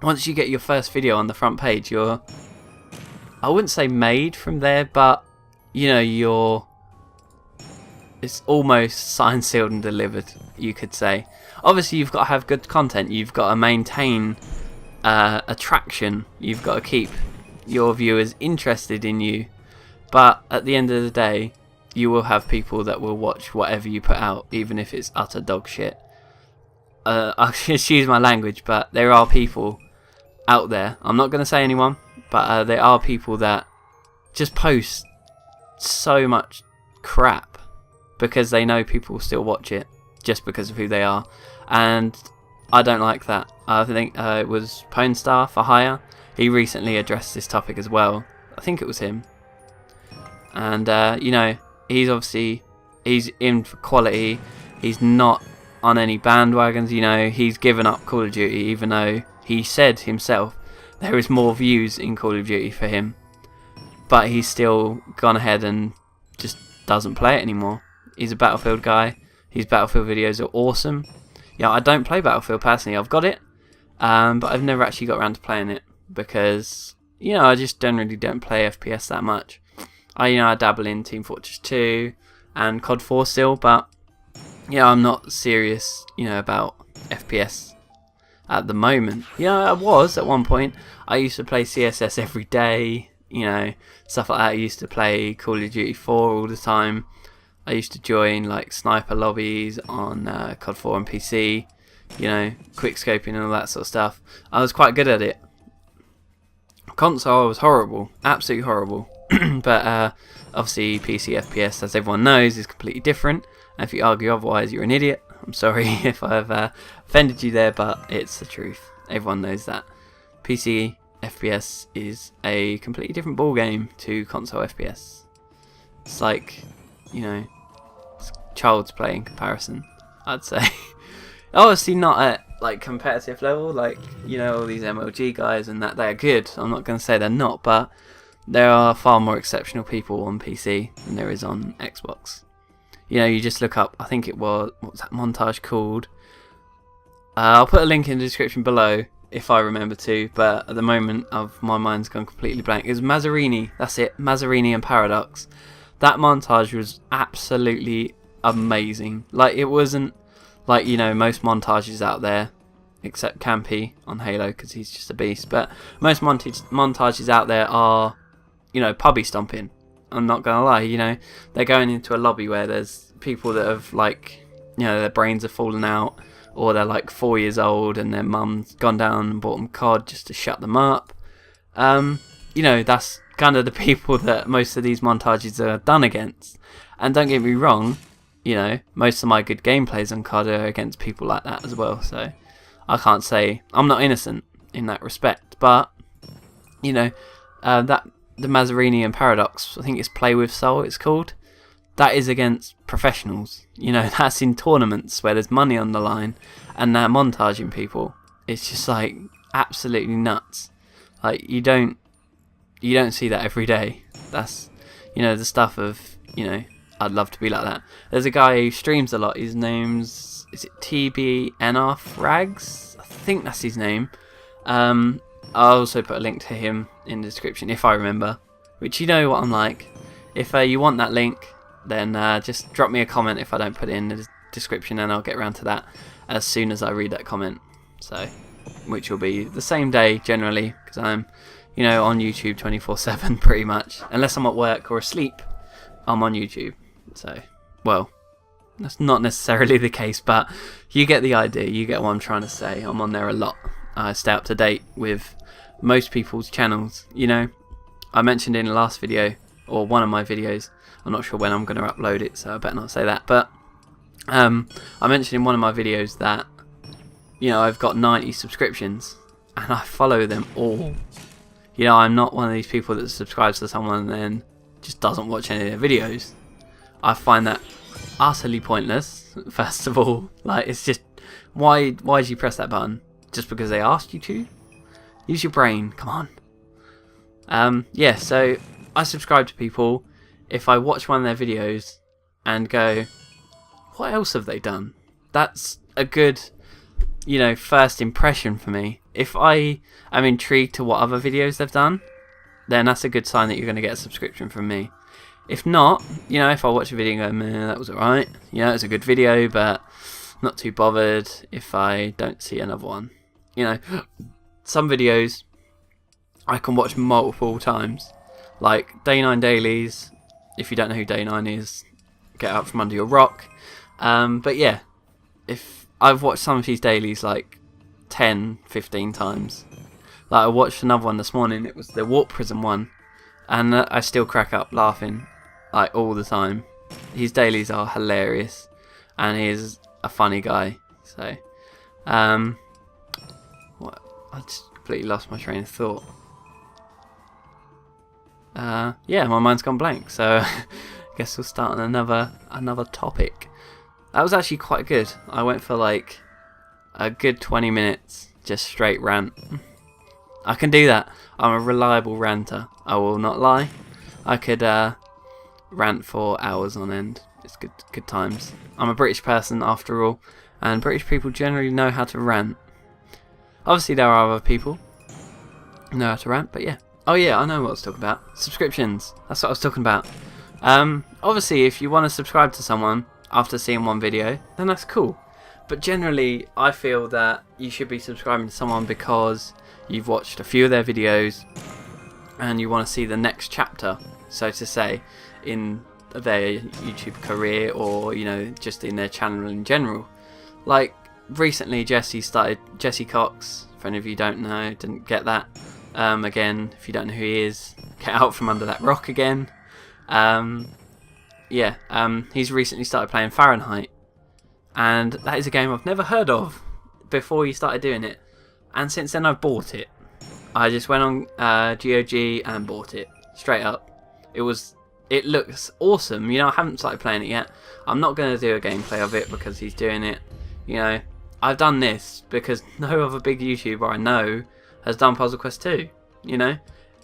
once you get your first video on the front page, you're, I wouldn't say made from there, but you know, it's almost signed, sealed and delivered, you could say. Obviously you've got to have good content, you've got to maintain attraction, you've got to keep your viewers interested in you, but at the end of the day you will have people that will watch whatever you put out, even if it's utter dog shit. Excuse my language, but there are people out there, I'm not going to say anyone, but there are people that just post so much crap because they know people will still watch it just because of who they are, and I don't like that. I think it was Pwnstar for Hire, he recently addressed this topic as well. I think it was him, and you know, he's in for quality, he's not on any bandwagons, you know, he's given up Call of Duty even though he said himself there is more views in Call of Duty for him, but he's still gone ahead and just doesn't play it anymore. He's a Battlefield guy, his Battlefield videos are awesome. Yeah, I don't play Battlefield personally, I've got it, but I've never actually got around to playing it because, you know, I just generally don't play FPS that much. I dabble in Team Fortress 2 and COD 4 still, but yeah, I'm not serious, you know, about FPS at the moment. You know, I was at one point. I used to play CSS every day, you know, stuff like that. I used to play Call of Duty 4 all the time. I used to join like sniper lobbies on COD 4 and PC, you know, quick scoping and all that sort of stuff. I was quite good at it. Console, I was horrible, absolutely horrible. But obviously PC FPS, as everyone knows, is completely different. And if you argue otherwise, you're an idiot. I'm sorry if I've offended you there, but it's the truth. Everyone knows that. PC FPS is a completely different ball game to console FPS. It's like, you know, it's child's play in comparison, I'd say. Obviously not at like competitive level, like, you know, all these MLG guys and that, they're good. I'm not going to say they're not, but there are far more exceptional people on PC than there is on Xbox. You know, you just look up, I think it was, what was that montage called? I'll put a link in the description below if I remember to, but at the moment my mind's gone completely blank. It was Mazzarini, that's it, Mazzarini and Paradox. That montage was absolutely amazing. Like, it wasn't like, you know, most montages out there, except Campy on Halo because he's just a beast, but most montages out there are, you know, pubby stomping. I'm not gonna lie, you know, they're going into a lobby where there's people that have, like, you know, their brains have fallen out, or they're like 4 years old and their mum's gone down and bought them COD just to shut them up. You know, that's kind of the people that most of these montages are done against. And don't get me wrong, you know, most of my good gameplays on COD are against people like that as well, so I can't say I'm not innocent in that respect. But, you know, the Mazzarini and Paradox, I think it's Play With Soul it's called, that is against professionals. You know, that's in tournaments where there's money on the line and they're montaging people. It's just like absolutely nuts. Like, you don't see that every day. That's, you know, the stuff of, you know, I'd love to be like that. There's a guy who streams a lot, his name's, is it TBNR Frags? I think that's his name. I'll also put a link to him in the description if I remember, which, you know what I'm like. If you want that link, then just drop me a comment if I don't put it in the description, and I'll get around to that as soon as I read that comment. So, which will be the same day generally, because I'm, you know, on YouTube 24/7 pretty much. Unless I'm at work or asleep, I'm on YouTube. So, well, that's not necessarily the case, but you get the idea. You get what I'm trying to say. I'm on there a lot. I stay up to date with most people's channels. You know, I mentioned in the last video, or one of my videos, I'm not sure when I'm going to upload it, so I better not say that, but I mentioned in one of my videos that, you know, I've got 90 subscriptions and I follow them all. You know, I'm not one of these people that subscribes to someone and then just doesn't watch any of their videos. I find that utterly pointless, first of all. Like, it's just, why did you press that button? Just because they asked you to? Use your brain, come on. Yeah, so I subscribe to people. If I watch one of their videos and go, what else have they done? That's a good you know, first impression for me. If I am intrigued to what other videos they've done, then that's a good sign that you're going to get a subscription from me. If not, you know, if I watch a video and go, man, that was alright, you know, it's a good video, but not too bothered if I don't see another one. You know, some videos I can watch multiple times, like Day 9 Dailies. If you don't know who Day 9 is, get out from under your rock. But yeah, if I've watched some of his dailies like 10, 15 times. Like I watched another one this morning, it was the Warp Prism one, and I still crack up laughing like all the time. His dailies are hilarious, and he's a funny guy. So, what? I just completely lost my train of thought. Yeah, my mind's gone blank. So, I guess we'll start on another topic. That was actually quite good. I went for like a good 20 minutes, just straight rant. I can do that. I'm a reliable ranter. I will not lie. I could rant for hours on end. It's good times. I'm a British person after all, and British people generally know how to rant. Obviously there are other people who know how to rant, but yeah. Oh yeah, I know what I was talking about. Subscriptions. That's what I was talking about. Obviously if you want to subscribe to someone after seeing one video, then that's cool. But generally I feel that you should be subscribing to someone because you've watched a few of their videos and you want to see the next chapter, so to say, in their YouTube career, or you know, just in their channel in general. Like recently Jesse Cox, for any of you who don't know, didn't get that. Again, if you don't know who he is, get out from under that rock again. He's recently started playing Fahrenheit, and that is a game I've never heard of before he started doing it, and since then I've bought it. I just went on GOG and bought it straight up. It looks awesome. You know, I haven't started playing it yet. I'm not going to do a gameplay of it because he's doing it. You know, I've done this because no other big YouTuber I know has done Puzzle Quest 2. You know,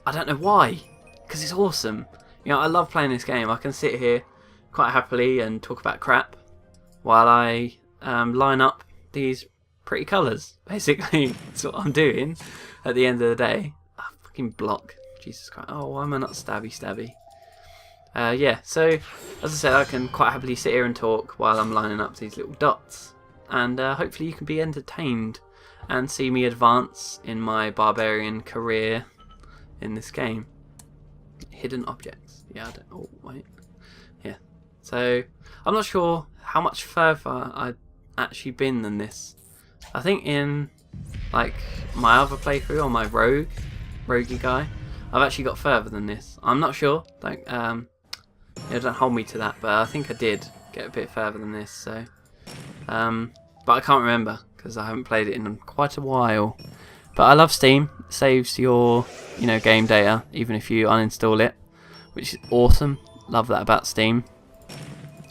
I don't know why, because it's awesome. You know, I love playing this game. I can sit here quite happily and talk about crap while I line up these pretty colours. Basically, that's what I'm doing at the end of the day. Oh, fucking block. Jesus Christ. Oh, why am I not stabby? Yeah, so as I said, I can quite happily sit here and talk while I'm lining up these little dots. And hopefully you can be entertained and see me advance in my barbarian career in this game. Hidden objects. Yeah, oh, wait. Yeah. So, I'm not sure how much further I've actually been than this. I think in, like, my other playthrough on my roguey guy, I've actually got further than this. I'm not sure. Don't hold me to that, but I think I did get a bit further than this, so. But I can't remember, because I haven't played it in quite a while. But I love Steam. It saves your, you know, game data, even if you uninstall it, which is awesome. Love that about Steam.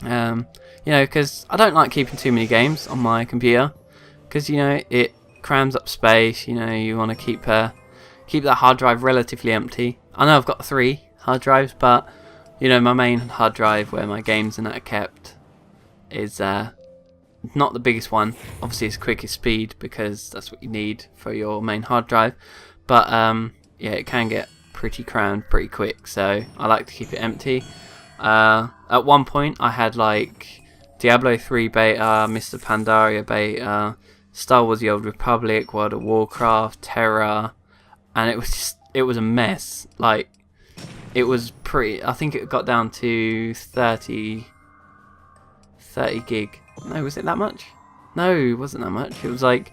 You know, because I don't like keeping too many games on my computer, because, you know, it crams up space. You know, you want to keep that hard drive relatively empty. I know I've got 3 hard drives, but, you know, my main hard drive where my games and that are kept is not the biggest one. Obviously it's quickest speed because that's what you need for your main hard drive, but yeah, it can get pretty crammed pretty quick, so I like to keep it empty. At one point I had like Diablo 3 beta, Mr. Pandaria beta, Star Wars The Old Republic, World of Warcraft, Terra, and it was a mess. Like, it was pretty, I think it got down to 30 gig. No, was it that much? No, it wasn't that much. It was like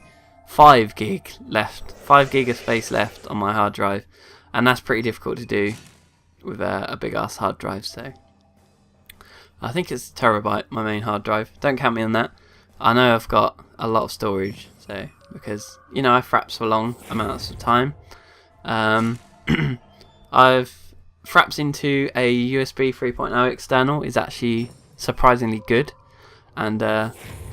5 gig left. 5 gig of space left on my hard drive. And that's pretty difficult to do with a big ass hard drive, so. I think it's a terabyte, my main hard drive. Don't count me on that. I know I've got a lot of storage, so, because, you know, I fraps for long amounts of time. I've fraps into a USB 3.0 external is actually surprisingly good. And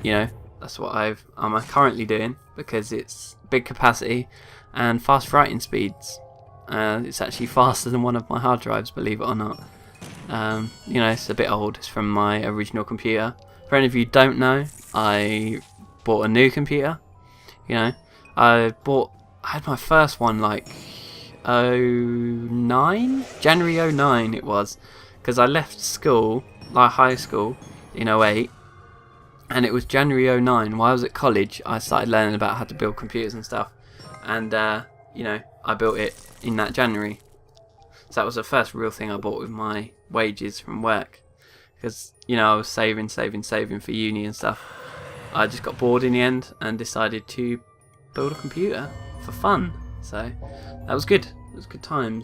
you know, that's what I'm currently doing, because it's big capacity and fast writing speeds. It's actually faster than one of my hard drives, believe it or not. You know, it's a bit old. It's from my original computer. For any of you who don't know, I bought a new computer You know, I had my first one like '09, January '09 it was, because I left school, like high school, in '08, and it was January '09. While I was at college, I started learning about how to build computers and stuff, and you know, I built it in that January. So that was the first real thing I bought with my wages from work, because you know I was saving for uni and stuff. I just got bored in the end and decided to build a computer for fun. So that was good. It was good times.